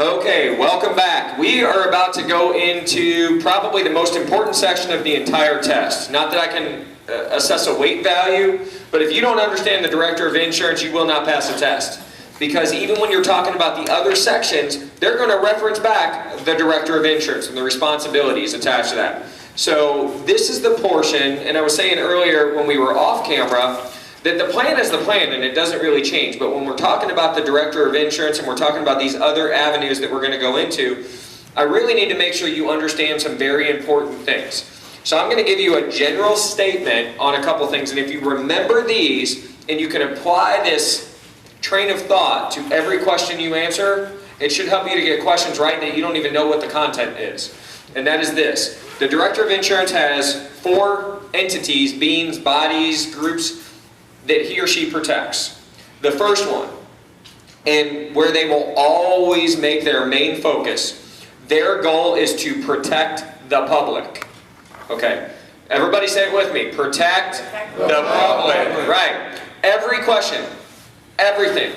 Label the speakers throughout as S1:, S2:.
S1: Okay, welcome back. We are about to go into probably the most important section of the entire test. Not that I can assess a weight value, but if you don't understand the Director of Insurance, you will not pass the test. Because even when you're talking about the other sections, they're going to reference back the Director of Insurance and the responsibilities attached to that. So this is the portion, and I was saying earlier when we were off camera, that the plan is the plan and it doesn't really change. But when we're talking about the Director of Insurance and we're talking about these other avenues that we're going to go into, I really need to make sure you understand some very important things. So I'm going to give you a general statement on a couple things, and if you remember these and you can apply this train of thought to every question you answer, it should help you to get questions right that you don't even know what the content is. And that is this. The Director of Insurance has 4 entities, beings, bodies, groups that he or she protects. The first one, and where they will always make their main focus, their goal is to protect the public. Okay, everybody say it with me. Protect the public. Right. Every question, everything.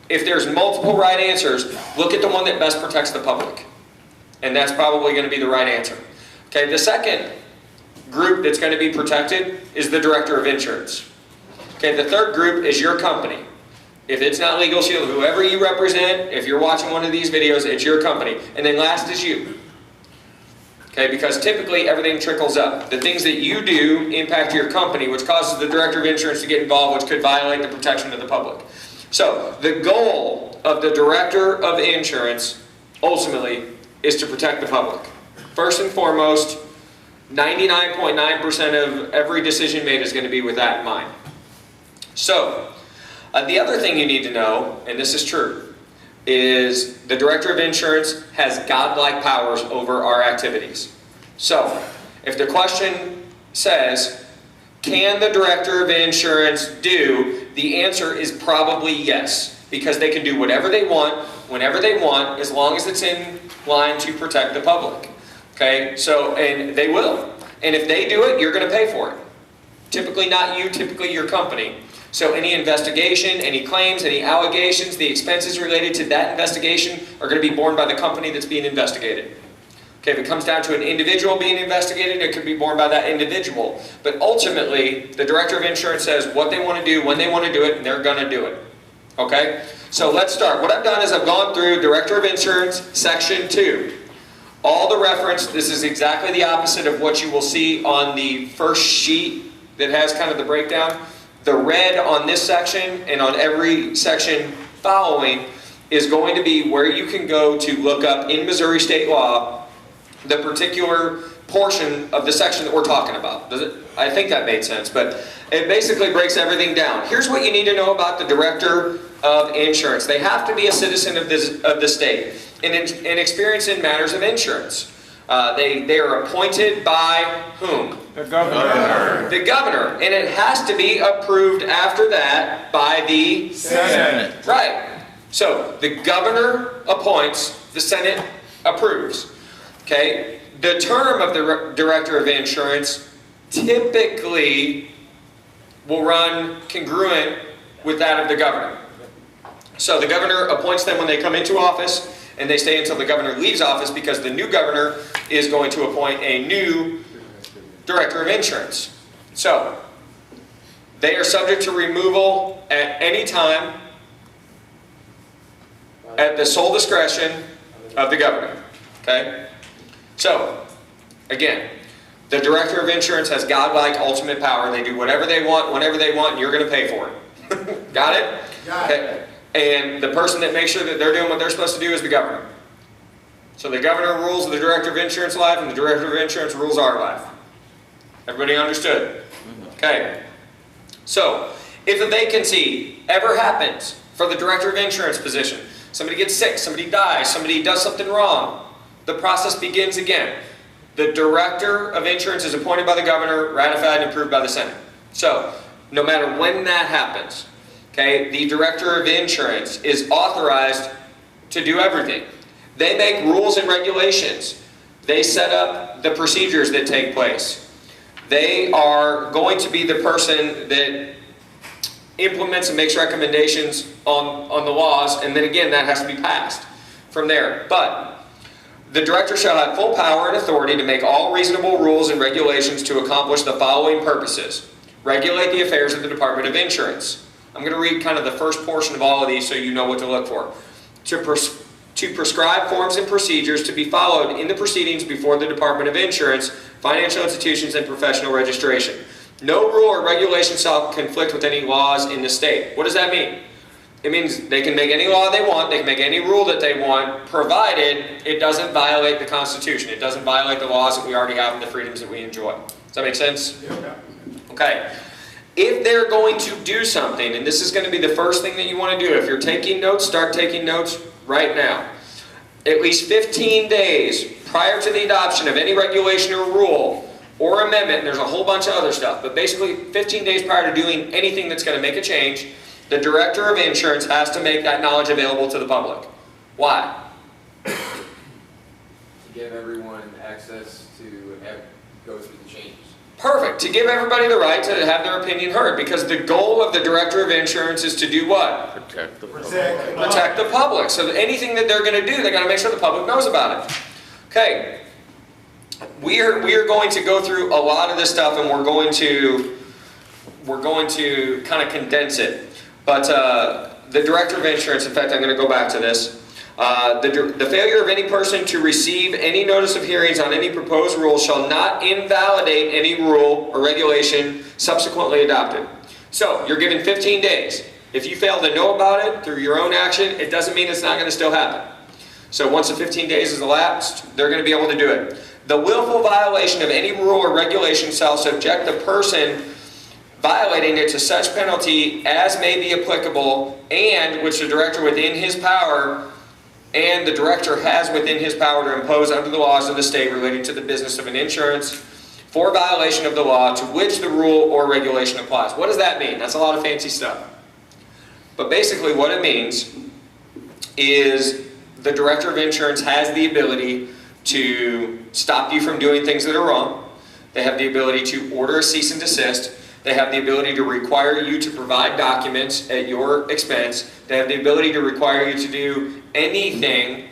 S1: If there's multiple right answers, look at the one that best protects the public. And that's probably going to be the right answer. Okay, the second group that's going to be protected is the Director of Insurance. Okay, the third group is your company. If it's not Legal Shield, whoever you represent, if you're watching one of these videos, it's your company. And then last is you. Okay, because typically everything trickles up. The things that you do impact your company, which causes the Director of Insurance to get involved, which could violate the protection of the public. So, the goal of the Director of Insurance, ultimately, is to protect the public. First and foremost, 99.9% of every decision made is going to be with that in mind. So, the other thing you need to know, and this is true, is the Director of Insurance has godlike powers over our activities. So, if the question says, can the Director of Insurance do, the answer is probably yes, because they can do whatever they want, whenever they want, as long as it's in line to protect the public. Okay, so, and they will. And if they do it, you're going to pay for it. Typically not you, typically your company. So any investigation, any claims, any allegations, the expenses related to that investigation are going to be borne by the company that's being investigated. Okay, if it comes down to an individual being investigated, it could be borne by that individual. But ultimately, the Director of Insurance says what they want to do, when they want to do it, and they're going to do it. Okay? So let's start. What I've done is I've gone through Director of Insurance, Section 2. All the reference, this is exactly the opposite of what you will see on the first sheet that has kind of the breakdown. The red on this section and on every section following is going to be where you can go to look up in Missouri state law the particular portion of the section that we're talking about. Does it? I think that made sense, but it basically breaks everything down. Here's what you need to know about the Director of Insurance. They have to be a citizen of the state and experienced in matters of insurance. They are appointed by whom?
S2: The governor.
S1: The governor. And it has to be approved after that by the
S2: Senate.
S1: Right. So the governor appoints, the Senate approves. Okay? The term of the Director of Insurance typically will run congruent with that of the governor. So the governor appoints them when they come into office, and they stay until the governor leaves office because the new governor is going to appoint a new Director of Insurance. So, they are subject to removal at any time at the sole discretion of the governor. Okay? So, again, the Director of Insurance has godlike ultimate power. They do whatever they want, whenever they want, and you're going to pay for it. Got it?
S2: Got it.
S1: Okay. And the person that makes sure that they're doing what they're supposed to do is the governor. So the governor rules the Director of Insurance life, and the Director of Insurance rules our life. Everybody understood? Okay. So, if a vacancy ever happens for the Director of Insurance position, somebody gets sick, somebody dies, somebody does something wrong, the process begins again. The Director of Insurance is appointed by the governor, ratified and approved by the Senate. So, no matter when that happens, okay, the Director of Insurance is authorized to do everything. They make rules and regulations. They set up the procedures that take place. They are going to be the person that implements and makes recommendations on the laws, and then again, that has to be passed. from there. But the director shall have full power and authority to make all reasonable rules and regulations to accomplish the following purposes. Regulate the affairs of the Department of Insurance. I'm going to read kind of the first portion of all of these so you know what to look for. To prescribe forms and procedures to be followed in the proceedings before the Department of Insurance, financial institutions, and professional registration. No rule or regulation shall conflict with any laws in the state. What does that mean? It means they can make any law they want, they can make any rule that they want, provided it doesn't violate the Constitution. It doesn't violate the laws that we already have and the freedoms that we enjoy. Does that make sense?
S3: Yeah.
S1: Okay. If they're going to do something, and this is going to be the first thing that you want to do, if you're taking notes, start taking notes right now. At least 15 days prior to the adoption of any regulation or rule or amendment, and there's a whole bunch of other stuff, but basically 15 days prior to doing anything that's going to make a change, the Director of Insurance has to make that knowledge available to the public. Why?
S4: To give everyone access to go through the changes.
S1: Perfect. To give everybody the right to have their opinion heard, because the goal of the Director of Insurance is to do what?
S2: Protect the public.
S1: Protect the public. So anything that they're going to do, they got to make sure the public knows about it. Okay. We are going to go through a lot of this stuff, and we're going to kind of condense it. But the Director of Insurance, in fact, I'm going to go back to this. The failure of any person to receive any notice of hearings on any proposed rule shall not invalidate any rule or regulation subsequently adopted. So, you're given 15 days. If you fail to know about it through your own action, it doesn't mean it's not going to still happen. So once the 15 days has elapsed, they're going to be able to do it. The willful violation of any rule or regulation shall subject the person violating it to such penalty as may be applicable, and which the director within his power and the director has within his power to impose under the laws of the state relating to the business of an insurance for violation of the law to which the rule or regulation applies. What does that mean? That's a lot of fancy stuff. But basically what it means is the Director of Insurance has the ability to stop you from doing things that are wrong. They have the ability to order a cease and desist. They have the ability to require you to provide documents at your expense. They have the ability to require you to do anything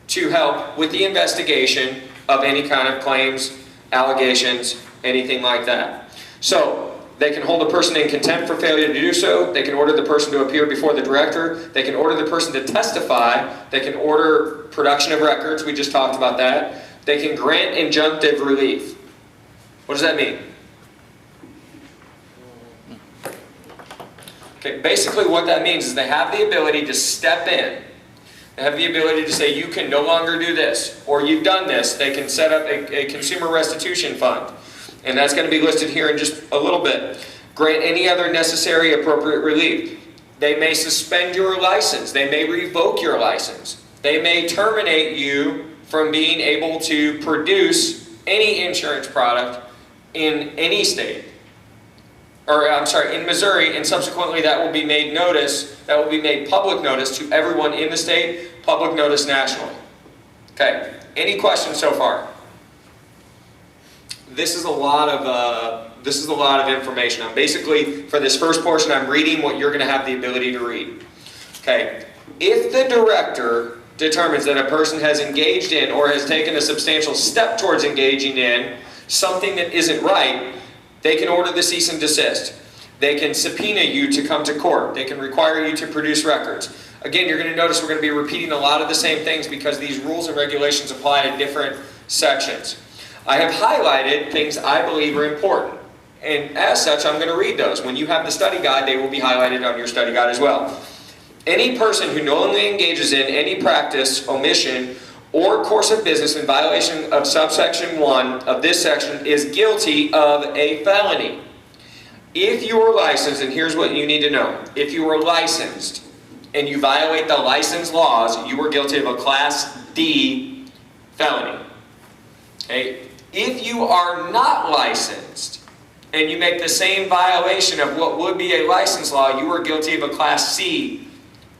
S1: to help with the investigation of any kind of claims, allegations, anything like that. So, they can hold a person in contempt for failure to do so. They can order the person to appear before the director. They can order the person to testify. They can order production of records. We just talked about that. They can grant injunctive relief. What does that mean? Okay, basically what that means is they have the ability to step in. They have the ability to say, you can no longer do this, or you've done this. They can set up a consumer restitution fund, and that's going to be listed here in just a little bit. Grant any other necessary appropriate relief. They may suspend your license. They may revoke your license. They may terminate you from being able to produce any insurance product in any state. Or I'm sorry, in Missouri, and subsequently that will be made notice, that will be made public notice to everyone in the state, public notice nationally. Okay, any questions so far? This is a lot of information. I'm basically, for this first portion, I'm reading what you're going to have the ability to read. Okay, if the director determines that a person has engaged in or has taken a substantial step towards engaging in something that isn't right, they can order the cease and desist. They can subpoena you to come to court. They can require you to produce records. Again, you're going to notice we're going to be repeating a lot of the same things because these rules and regulations apply to different sections. I have highlighted things I believe are important. And as such, I'm going to read those. When you have the study guide, they will be highlighted on your study guide as well. Any person who knowingly engages in any practice, omission, or course of business in violation of subsection 1 of this section is guilty of a felony. If you are licensed, and here's what you need to know. If you are licensed and you violate the license laws, you are guilty of a Class D felony. Okay? If you are not licensed and you make the same violation of what would be a license law, you are guilty of a Class C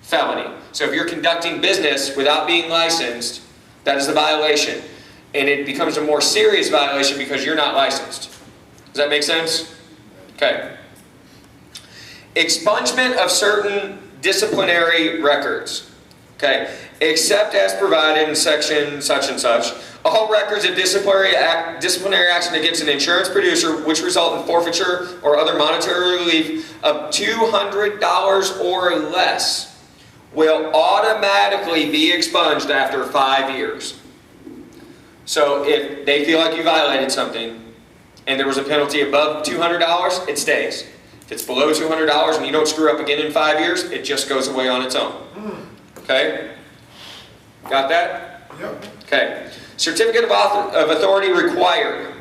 S1: felony. So if you're conducting business without being licensed, that is a violation. And it becomes a more serious violation because you're not licensed. Does that make sense? Okay. Expungement of certain disciplinary records. Okay, except as provided in section such and such, all records of disciplinary action against an insurance producer which result in forfeiture or other monetary relief of $200 or less will automatically be expunged after 5 years. So if they feel like you violated something and there was a penalty above $200, it stays. If it's below $200 and you don't screw up again in 5 years, it just goes away on its own. Okay? Got that?
S2: Yep.
S1: Okay. Certificate of authority required.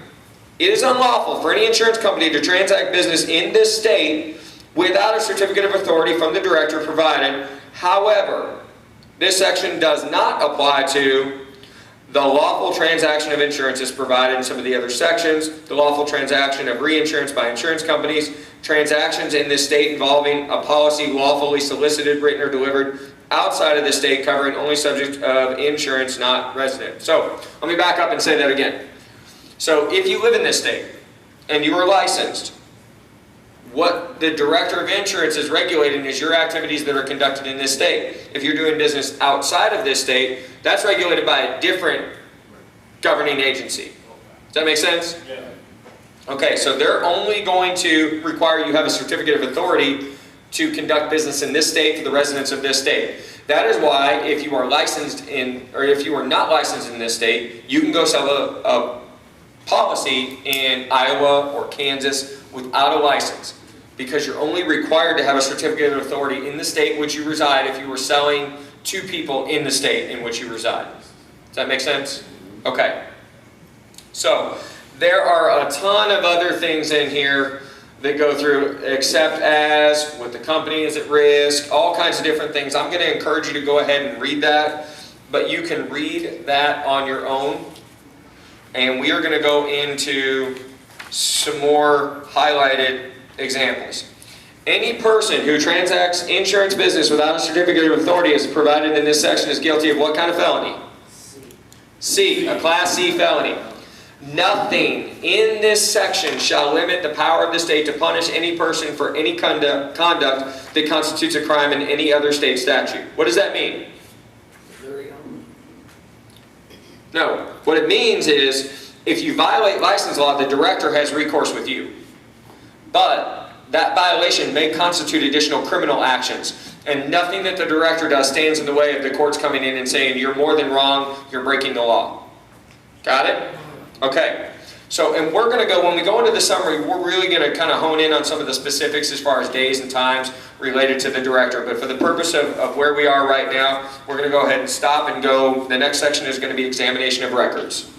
S1: It is unlawful for any insurance company to transact business in this state without a certificate of authority from the director provided. However, this section does not apply to the lawful transaction of insurance as provided in some of the other sections, the lawful transaction of reinsurance by insurance companies, transactions in this state involving a policy lawfully solicited, written, or delivered outside of the state covering only subject of insurance, not resident. So, let me back up and say that again. So, if you live in this state and you are licensed, what the director of insurance is regulating is your activities that are conducted in this state. If you're doing business outside of this state, that's regulated by a different governing agency. Does that make sense?
S2: Yeah.
S1: Okay, so they're only going to require you have a certificate of authority to conduct business in this state for the residents of this state. That is why if you are licensed in, or if you are not licensed in this state, you can go sell a policy in Iowa or Kansas without a license, because you're only required to have a certificate of authority in the state in which you reside if you were selling to people in the state in which you reside. Does that make sense? Okay. So, there are a ton of other things in here that go through, except as, what the company is at risk, all kinds of different things. I'm going to encourage you to go ahead and read that, but you can read that on your own. And we are going to go into some more highlighted examples. Any person who transacts insurance business without a certificate of authority as provided in this section is guilty of what kind of felony? C, a Class C felony. Nothing in this section shall limit the power of the state to punish any person for any conduct that constitutes a crime in any other state statute. What does that mean? No. What it means is, if you violate license law, the director has recourse with you. But that violation may constitute additional criminal actions. And nothing that the director does stands in the way of the courts coming in and saying, you're more than wrong, you're breaking the law. Got it? Okay. So, and we're going to go, when we go into the summary, we're really going to kind of hone in on some of the specifics as far as days and times related to the director. But for the purpose of where we are right now, we're going to go ahead and stop and go. The next section is going to be examination of records.